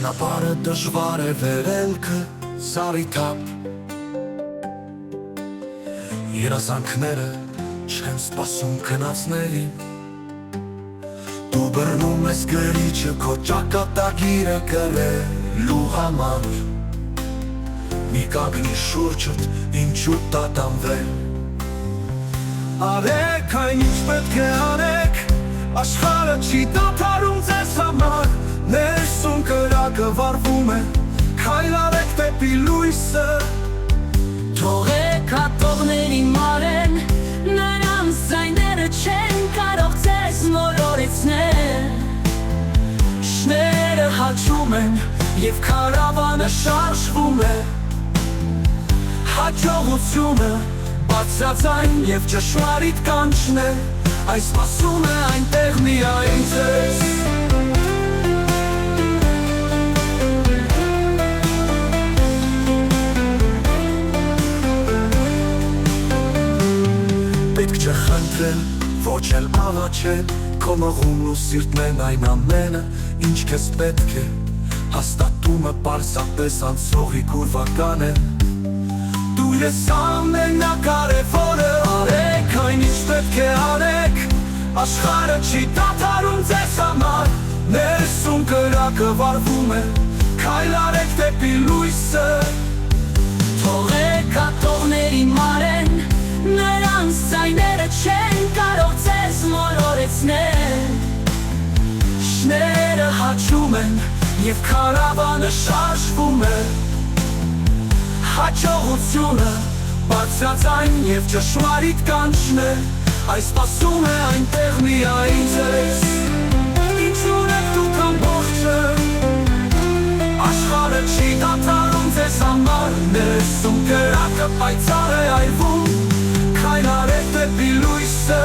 Ճանապարհը դժվար է վերելքը զարիթափ Երազանքները չեն սպասում գնացներին Դու բռնում ես գրիչը քո ճակատագիրը կրելու համար Մի կանգնի շուրջդ ինչու տատանվել Արեք այն ինչ պետք է արեք Աշխարհը չի դադարում ձեզ համար Ներսում կրակը վառվում է Քայլ արեք դեպի լույսը Թողեք ատողներին մարեն Նրանց ձայները չեն կարող ձեզ մոլորեցնել Շները հաչում են և քարավանը շարժվում է Հաջողությունը բարձրաձայն և ճշմարիտ կանչն է Այս սպասում է այնտեղ միայն ձեզ Պետք չէ խնդրել, ոչ էլ աղաչել Քո մղումն ու սիրտն են այն ամենը, ինչ քեզ պետք է Հաստատումը պարզապես անցողի կուրվական է Դու ես ամենակարևորը Արեք այն ինչ պետք է արեք Աշխարհը չի դադարում ձեզ համար Ներսում կրակը վառվում է Քայլ արեք դեպի լույսը Թողեք ատողներին մարեն Նրանց ձայները չեն կարող ձեզ մոլորեցնել Շները հաչում են և քարավանը շարժվում է Հաջողությունը բարձրաձայն և ճշմարիտ կանչն է Այս սպասում է այնտեղ միայն ձեզ Ինչու՞ն եք դուք ամբողջը Աշխարհը չի դադարում ձեզ համար Ներսում կրակը պայծառ է այրվում Քայլ արեք դեպի լույսը